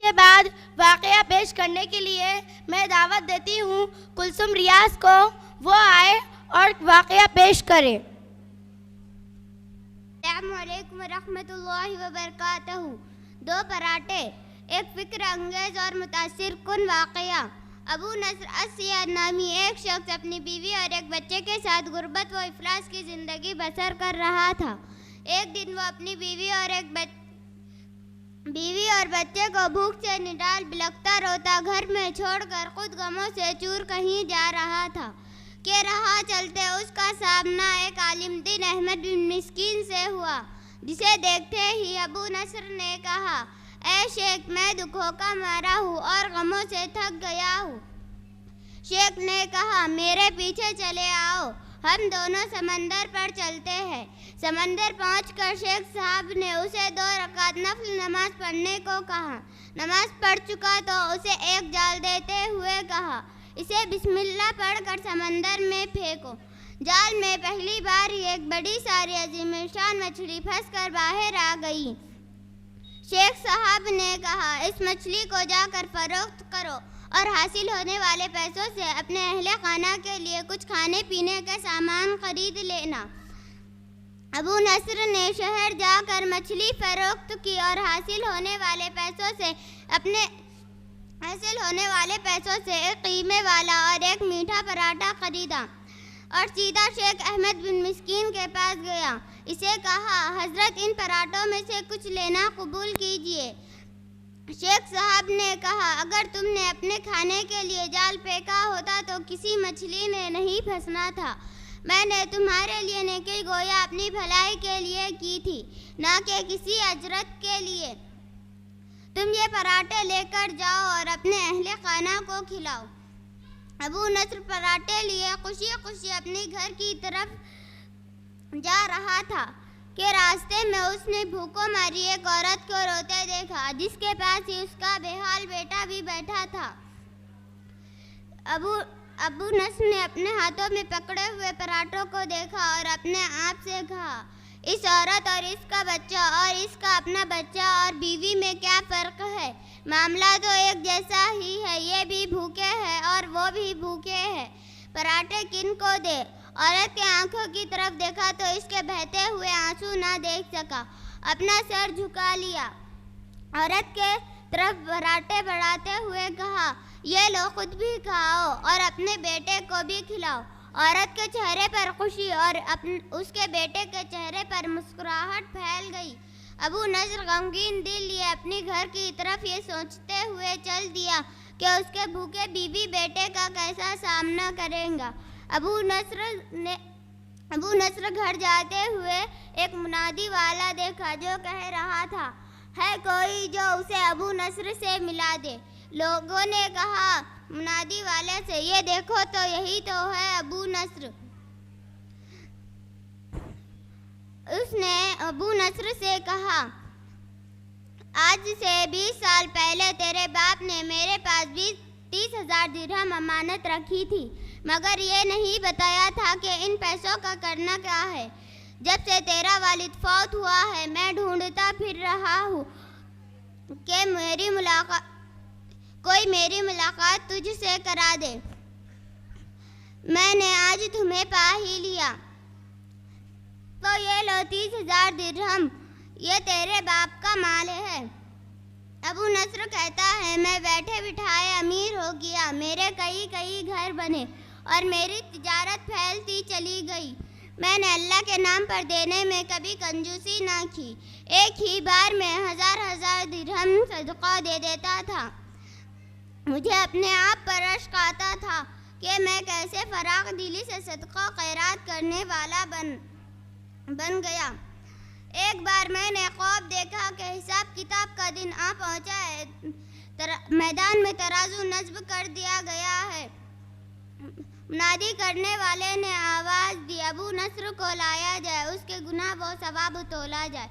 के बाद वाक़या पेश करने के लिए मैं दावत देती हूँ कुलसुम रियाज को, वो आए और वाक़या पेश करे। अस्सलामुअलैकुम वरहमतुल्लाहि वबरकातहू। दो पराठे, एक फ़िक्र अंगेज़ और मुतासिर कुन वाक़या। अबू नस्र अस-सियाद नामी एक शख्स अपनी बीवी और एक बच्चे के साथ गुर्बत व इफलास की ज़िंदगी बसर कर रहा था। एक दिन वो अपनी बीवी और बच्चे को भूख से निडाल बिलखता रोता घर में छोड़कर खुद गमों से चूर कहीं जा रहा था कि राह चलते उसका सामना एक आलिम दीन अहमद बिन मिस्कीन से हुआ, जिसे देखते ही अबू नस्र ने कहा, ऐ शेख, मैं दुखों का मारा हूँ और गमों से थक गया हूँ। शेख ने कहा, मेरे पीछे चले आओ, हम दोनों समंदर पर चलते हैं। समंदर पहुंचकर शेख साहब ने उसे 2 रकात नफल नमाज पढ़ने को कहा। नमाज पढ़ चुका तो उसे एक जाल देते हुए कहा, इसे बिस्मिल्लाह पढ़कर समंदर में फेंको। जाल में पहली बार ही एक बड़ी सारी अजीमशान मछली फंसकर बाहर आ गई। शेख साहब ने कहा, इस मछली को जाकर फरोख्त करो और हासिल होने वाले पैसों से अपने अहले खाना के लिए कुछ खाने पीने के सामान खरीद लेना। अबू नस्र ने शहर जाकर मछली फरोख्त की और हासिल होने वाले पैसों से एक कीमे वाला और एक मीठा पराठा खरीदा और सीधा शेख अहमद बिन मिस्कीन के पास गया। इसे कहा, हजरत, इन पराठों में से कुछ लेना कबूल कीजिए। शेख साहब ने कहा, अगर तुमने अपने खाने के लिए जाल फेंका होता तो किसी मछली ने नहीं फंसना था। मैंने तुम्हारे लिए नेकी गोया अपनी भलाई के लिए की थी, ना कि किसी अजरत के लिए। तुम ये पराठे लेकर जाओ और अपने अहले खाना को खिलाओ। अबू नस्र पराठे लिए खुशी खुशी अपने घर की तरफ जा रहा था कि रास्ते में उसने भूखों मारी एक औरत को रोते देखा, जिसके पास ही उसका बेहाल बेटा भी बैठा था। अबू नस्र ने अपने हाथों में पकड़े हुए पराठों को देखा और अपने आप से कहा, इस औरत और इसका बच्चा और इसका अपना बच्चा और बीवी में क्या फ़र्क है? मामला तो एक जैसा ही है, ये भी भूखे हैं और वो भी भूखे हैं। पराठे किन को दे? औरत के आंखों की तरफ देखा तो इसके बहते हुए आंसू ना देख सका, अपना सर झुका लिया। औरत के तरफ पराठे बढ़ाते हुए कहा, ये लो, खुद भी खाओ और अपने बेटे को भी खिलाओ। औरत के चेहरे पर खुशी और उसके बेटे के चेहरे पर मुस्कुराहट फैल गई। अबू नस्र गमगीन दिल लिए अपने घर की तरफ ये सोचते हुए चल दिया कि उसके भूखे बीवी बेटे का कैसा सामना करेगा। अबू नस्र घर जाते हुए एक मुनादी वाला देखा जो कह रहा था, है कोई जो उसे अबू नस्र से मिला दे। लोगों ने कहा मुनादी वाले से, ये देखो तो यही तो है अबू नस्र। उसने अबू नस्र से कहा, आज से 20 साल पहले तेरे बाप ने मेरे पास 30,000 दिरहम अमानत रखी थी, मगर ये नहीं बताया था कि इन पैसों का करना क्या है। जब से तेरा वालिद फौत हुआ है मैं ढूंढता फिर रहा हूँ कि कोई मेरी मुलाकात तुझसे करा दे। मैंने आज तुम्हें पा ही लिया, तो ये लो 30,000 दिरहम, ये तेरे बाप का माल है। अबू नस्र कहता है, मैं बैठे बिठाए अमीर हो गया, मेरे कई घर बने और मेरी तिजारत फैलती चली गई। मैंने अल्लाह के नाम पर देने में कभी कंजूसी ना की, एक ही बार में 1000 दिरहम सदका दे देता था। मुझे अपने आप पर अश्क आता था कि मैं कैसे फराग दिली से सदका खैरात करने वाला बन गया। एक बार मैंने ख्वाब देखा कि हिसाब किताब का दिन आ पहुंचा है, मैदान में तराजू नस्ब कर दिया गया है। मुनादी करने वाले ने आवाज़ दी, अबू नस्र को लाया जाए, उसके गुनाह व सवाब तोला जाए।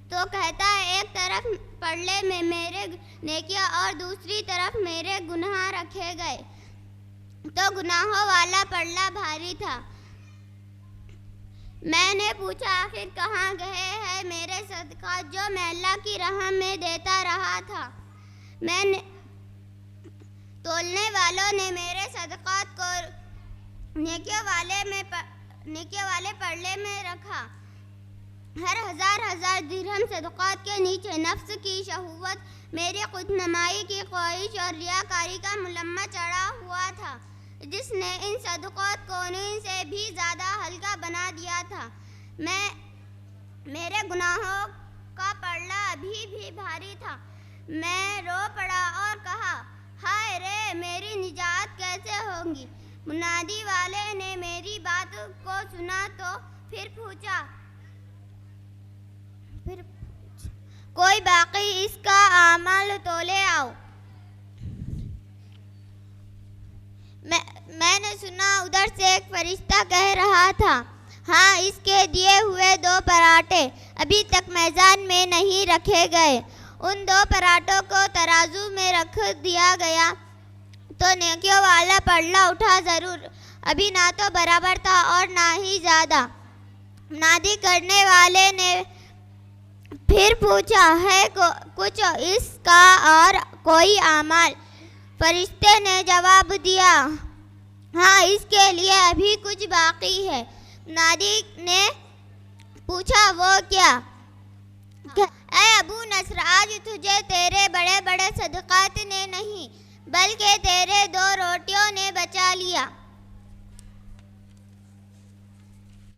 तो कहता है, एक तरफ पल्ले में मेरे नेकियां और दूसरी तरफ मेरे गुनाह रखे गए, तो गुनाहों वाला पल्ला भारी था। मैंने पूछा, आखिर कहाँ गए हैं मेरे सदका जो मैं अल्लाह की राह में देता रहा था। मैंने तोलने वालों ने मेरे सदक़ात को नेकियों वाले पल्ले में रखा। हर हजार दिरहम सदक़ात के नीचे नफ्स की शहवत, मेरी खुदनुमाई की ख्वाहिश और रियाकारी का मुलम्मा चढ़ा हुआ था, जिसने इन सदक़ात को नींद से भी ज़्यादा हल्का बना दिया था। मेरे गुनाहों का पल्ला अभी भी भारी था। मैं रो पड़ा और कहा, हाय रे, मेरी निजात कैसे होगी। मुनादी वाले ने मेरी बात को सुना तो फिर पूछा, कोई बाकी इसका आमल तो ले आओ। मैंने सुना उधर से एक फरिश्ता कह रहा था, हाँ, इसके दिए हुए 2 पराठे अभी तक मैदान में नहीं रखे गए। उन 2 पराठों को तराजू में रख दिया गया तो नेकियों वाला पल्ला उठा ज़रूर, अभी ना तो बराबर था और ना ही ज़्यादा। नादी करने वाले ने फिर पूछा, है कुछ इसका और कोई आमाल? फरिश्ते ने जवाब दिया, हाँ, इसके लिए अभी कुछ बाकी है। नादी ने पूछा, वो क्या? ऐ अबू नस्र, आज तुझे तेरे बड़े बड़े सदक़ात ने नहीं बल्कि तेरे 2 रोटियों ने बचा लिया।